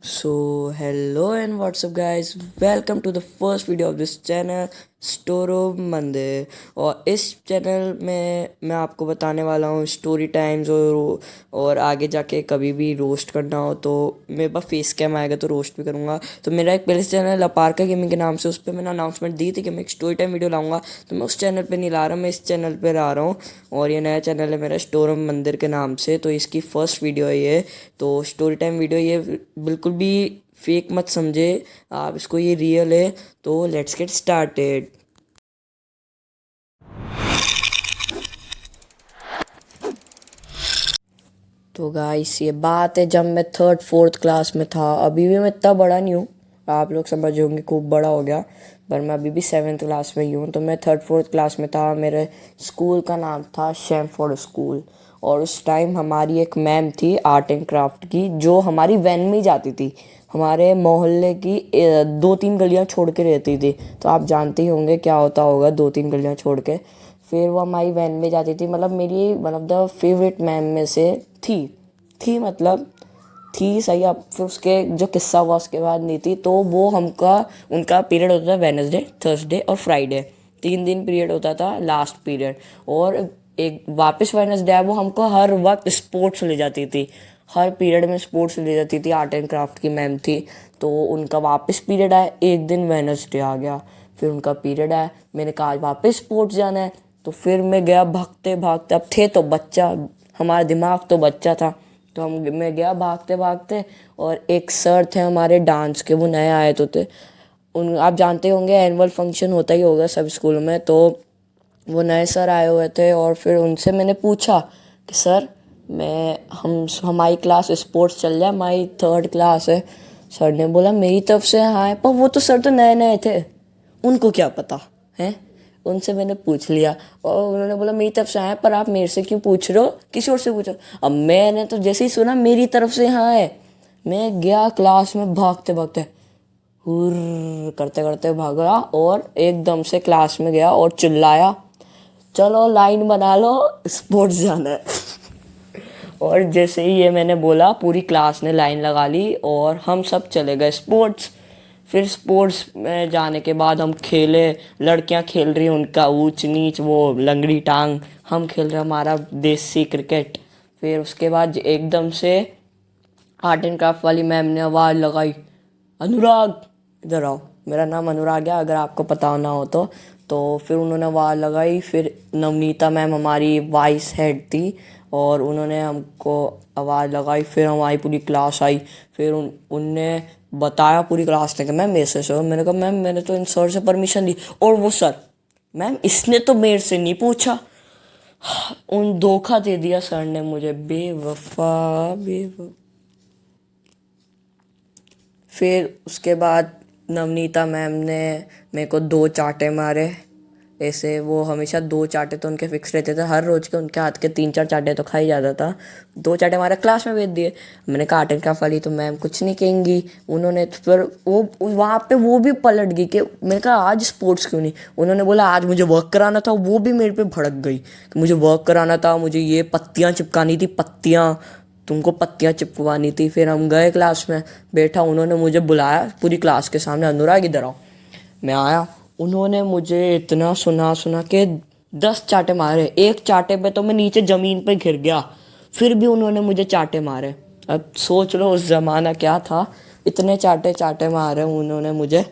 So, hello and what's up, guys? Welcome to the first video of this channel, स्टोरो मंदिर। और इस channel में मैं आपको बताने वाला हूँ स्टोरी टाइम्स और आगे जाके कभी भी रोस्ट करना हो तो मेरे पास फेस कैम आएगा तो रोस्ट भी करूँगा। तो मेरा एक पहले चैनल अपारका गेमिंग के नाम से, उस पर मैंने अनाउंसमेंट दी थी कि मैं एक स्टोरी टाइम वीडियो लाऊंगा, तो मैं उस चैनल पे नहीं ला रहा, मैं इस चैनल पे ला रहा हूँ। और ये नया चैनल है मेरा स्टोरो मंदिर के नाम से, तो इसकी फर्स्ट वीडियो है ये। तो स्टोरी टाइम वीडियो ये बिल्कुल भी फेक मत समझे आप इसको, ये रियल है। तो लेट्स गेट स्टार्टेड। तो गाइस ये बात है जब मैं थर्ड फोर्थ क्लास में था। अभी भी मैं इतना बड़ा नहीं हूँ, आप लोग समझ होंगे खूब बड़ा हो गया, पर मैं अभी भी सेवन्थ क्लास में ही हूँ। तो मैं थर्ड फोर्थ क्लास में था। मेरे स्कूल का नाम था शैमफोर्ड स्कूल। और उस टाइम हमारी एक मैम थी आर्ट एंड क्राफ्ट की, जो हमारी वैन में ही जाती थी। हमारे मोहल्ले की 2-3 गलियाँ छोड़ के रहती थी, तो आप जानते ही होंगे क्या होता होगा 2-3 गलियाँ छोड़ के। फिर वो हमारी वैन में जाती थी, मतलब मेरी one of the favourite ma'am में से थी मतलब थी सही। अब फिर उसके जो किस्सा हुआ उसके बाद नहीं थी। तो वो हमका उनका पीरियड होता था वेडनेसडे, थर्सडे और फ्राइडे, 3 दिन पीरियड होता था लास्ट पीरियड। और एक वापस वेडनेसडे है, वो हमको हर वक्त स्पोर्ट्स ले जाती थी, हर पीरियड में स्पोर्ट्स ले जाती थी। आर्ट एंड क्राफ्ट की मैम थी। तो उनका वापस पीरियड आया, एक दिन वेडनेसडे आ गया, फिर उनका पीरियड आया, मैंने कहा आज वापस स्पोर्ट्स जाना है। तो फिर मैं गया भागते भागते, अब थे तो बच्चा, हमारा दिमाग तो बच्चा था, तो मैं गया भागते भागते। और एक सर थे हमारे डांस के, वो नए आए तो थे। उन आप जानते होंगे एनुअल फंक्शन होता ही होगा सब स्कूलों में, तो वो नए सर आए हुए थे। और फिर उनसे मैंने पूछा कि सर मैं हमारी क्लास स्पोर्ट्स चल जाए, हमारी थर्ड क्लास है। सर ने बोला मेरी तरफ से हाँ है, पर वो तो सर तो नए नए थे, उनको क्या पता है। उनसे मैंने पूछ लिया और उन्होंने बोला मेरी तरफ से हाँ है, पर आप मेरे से क्यों पूछ रहे हो, किसी और से पूछो। अब मैंने तो जैसे ही सुना मेरी तरफ से हाँ है, मैं गया क्लास में भागते भागते, हुर्र करते करते भागा और एकदम से क्लास में गया और चिल्लाया चलो लाइन बना लो, स्पोर्ट्स जाना है। और जैसे ही ये मैंने बोला पूरी क्लास ने लाइन लगा ली और हम सब चले गए स्पोर्ट्स। फिर स्पोर्ट्स में जाने के बाद हम खेले, लड़कियां खेल रही उनका ऊंच नीच वो लंगड़ी टांग, हम खेल रहे हमारा देसी क्रिकेट। फिर उसके बाद एकदम से आर्ट एंड क्राफ्ट वाली मैम ने आवाज़ लगाई अनुराग इधर आओ। मेरा नाम अनुराग है, अगर आपको पता ना हो तो फिर उन्होंने आवाज़ लगाई। फिर नवनीता मैम हमारी वाइस हेड थी और उन्होंने हमको आवाज़ लगाई, फिर हमारी पूरी क्लास आई। फिर उनने बताया पूरी क्लास ने कि मैम मेरे से सर। मैंने कहा मैम मैंने तो इन सर से परमिशन ली। और वो सर मैम इसने तो मेरे से नहीं पूछा। उन धोखा दे दिया सर ने मुझे, बेवफा बेवफा। फिर उसके बाद नवनीता मैम ने मेरे को 2 चांटे मारे। ऐसे वो हमेशा 2 चांटे तो उनके फिक्स रहते थे, हर रोज के उनके हाथ के 3-4 चांटे तो खा ही जाता था। 2 चांटे हमारे क्लास में भेज दिए। मैंने कहा आर्ट एंड क्राफ्ट वाली तो मैम कुछ नहीं कहेंगी। उन्होंने तो फिर वो वहाँ पे वो भी पलट गई कि मैंने कहा आज स्पोर्ट्स क्यों नहीं। उन्होंने बोला आज मुझे वर्क कराना था, वो भी मेरे पे भड़क गई कि मुझे वर्क कराना था, मुझे ये पत्तियाँ चिपकानी थी, पत्तियाँ तुमको पत्तियाँ चिपकवानी थी। फिर हम गए क्लास में बैठा, उन्होंने मुझे बुलाया पूरी क्लास के सामने, अनुराग इधर आओ। मैं आया, उन्होंने मुझे इतना सुना के 10 चांटे मारे। एक चांटे पे तो मैं नीचे ज़मीन पे गिर गया, फिर भी उन्होंने मुझे चांटे मारे। अब सोच लो उस ज़माना क्या था, इतने चांटे चांटे मारे उन्होंने मुझे।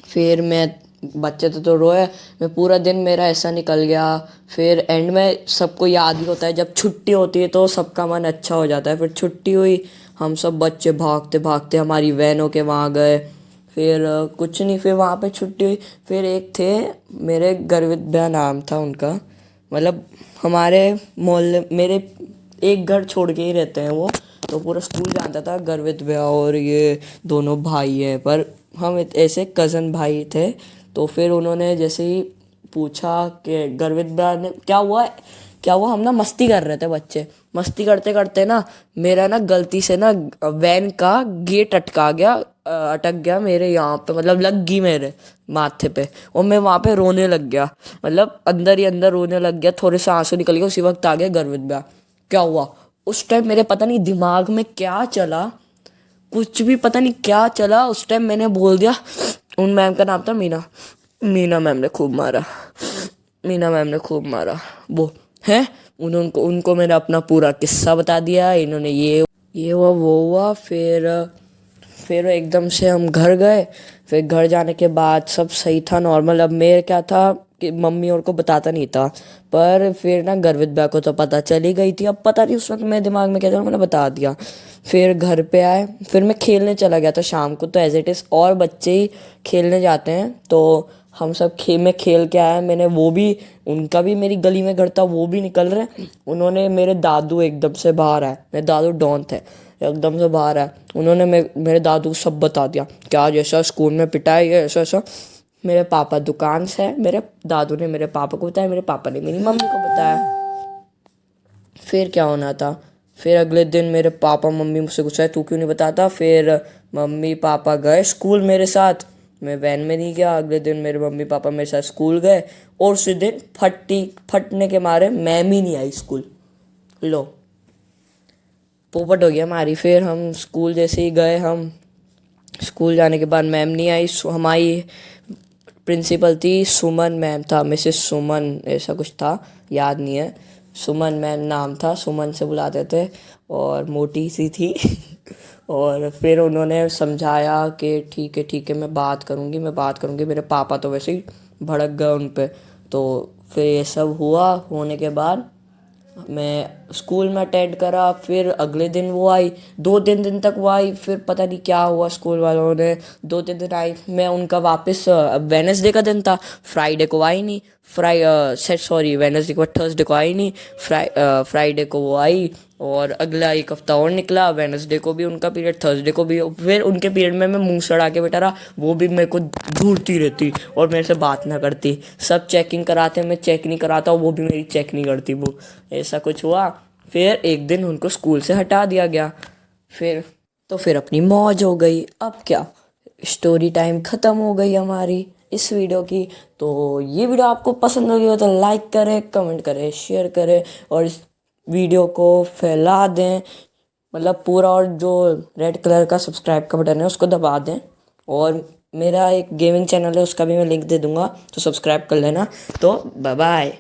फिर मैं बच्चे तो रोए, मैं पूरा दिन मेरा ऐसा निकल गया। फिर एंड में सबको याद ही होता है जब छुट्टी होती है तो सबका मन अच्छा हो जाता है। फिर छुट्टी हुई, हम सब बच्चे भागते भागते हमारी वैनों के वहाँ गए। फिर कुछ नहीं, फिर वहाँ पे छुट्टी हुई। फिर एक थे मेरे गर्वित भैया नाम था उनका, मतलब हमारे मोहल्ले मेरे एक घर छोड़ के ही रहते हैं वो, तो पूरा स्कूल जानता था गर्वित भैया और ये दोनों भाई हैं, पर हम ऐसे कज़न भाई थे। तो फिर उन्होंने जैसे ही पूछा कि गर्वित भैया ने क्या हुआ, हम ना मस्ती कर रहे थे बच्चे, मस्ती करते करते ना मेरा ना गलती से ना वैन का गेट अटक गया मेरे यहाँ पे, मतलब लग गई मेरे माथे पे। और मैं वहाँ पे रोने लग गया, मतलब अंदर ही अंदर रोने लग गया, थोड़े से आंसू निकल गए। उसी वक्त आ गया गर्वित भैया। क्या हुआ उस टाइम मेरे पता नहीं दिमाग में क्या चला, कुछ भी पता नहीं क्या चला, उस टाइम मैंने बोल दिया। उन मैम का नाम था मीना। मीना मैम ने खूब मारा, मीना मैम ने खूब मारा। वो है, उनको उनको मैंने अपना पूरा किस्सा बता दिया। इन्होंने ये हुआ वो हुआ। फिर एकदम से हम घर गए। फिर घर जाने के बाद सब सही था, नॉर्मल। अब मेरे क्या था कि मम्मी और को बताता नहीं था, पर फिर ना गर्वित भैया को तो पता चली गई थी। अब पता नहीं उस वक्त मेरे दिमाग में क्या था, मैंने बता दिया। फिर घर पे आए, फिर मैं खेलने चला गया था शाम को, तो एज इट इज़ और बच्चे ही खेलने जाते हैं, तो हम सब मैं खेल के आया। मैंने वो भी, उनका भी मेरी गली में घर था, वो भी निकल रहे। उन्होंने मेरे दादू एकदम से बाहर आए, मेरे दादू डॉन थे, एकदम से बाहर आए। उन्होंने मेरे दादू को सब बता दिया, क्या जैसा स्कूल में पिटाई है ऐसा ऐसा। मेरे पापा दुकान से है, मेरे दादू ने मेरे पापा को बताया, मेरे पापा ने मेरी मम्मी को बताया। फिर क्या होना था, फिर अगले दिन मेरे पापा मम्मी मुझसे पूछा तू क्यों नहीं बताता। फिर मम्मी पापा गए स्कूल मेरे साथ, मैं वैन में नहीं गया। अगले दिन मेरे मम्मी पापा मेरे साथ स्कूल गए, और उसी दिन फटने के मारे मैम ही नहीं आई स्कूल। लो, पोपट हो गया हमारी। फिर हम स्कूल जैसे ही गए, हम स्कूल जाने के बाद मैम नहीं आई। हमारी प्रिंसिपल थी सुमन मैम, था मिसेस सुमन ऐसा कुछ था, याद नहीं है। सुमन मैम नाम था, सुमन से बुलाते थे, और मोटी सी थी। और फिर उन्होंने समझाया कि ठीक है मैं बात करूँगी, मैं बात करूँगी। मेरे पापा तो वैसे ही भड़क गए उन पे। तो फिर ये सब हुआ, होने के बाद मैं स्कूल में अटेंड करा। फिर अगले दिन वो आई, 2-3 दिन तक वो आई। फिर पता नहीं क्या हुआ, स्कूल वालों ने 2-3 दिन आई। मैं उनका वापस, वेनसडे का दिन था, फ्राइडे को आई नहीं। वेनसडे को, थर्सडे को आई नहीं। फ्राइडे को वो आई, और अगला एक हफ्ता और निकला। वेनसडे को भी उनका पीरियड, थर्सडे को भी। फिर उनके पीरियड में मैं मुंह सड़ा के बैठा रहा, वो भी मेरे को घूरती रहती और मेरे से बात ना करती। सब चेकिंग कराते, मैं चेक नहीं कराता, वो भी मेरी चेक नहीं करती। वो ऐसा कुछ हुआ। फिर एक दिन उनको स्कूल से हटा दिया गया। फिर अपनी मौज हो गई। अब क्या, स्टोरी टाइम ख़त्म हो गई हमारी इस वीडियो की। तो ये वीडियो आपको पसंद होगी हो तो लाइक करें, कमेंट करें, शेयर करें, और इस वीडियो को फैला दें, मतलब पूरा। और जो रेड कलर का सब्सक्राइब का बटन है उसको दबा दें। और मेरा एक गेमिंग चैनल है, उसका भी मैं लिंक दे दूँगा, तो सब्सक्राइब कर लेना। तो बाय बाय।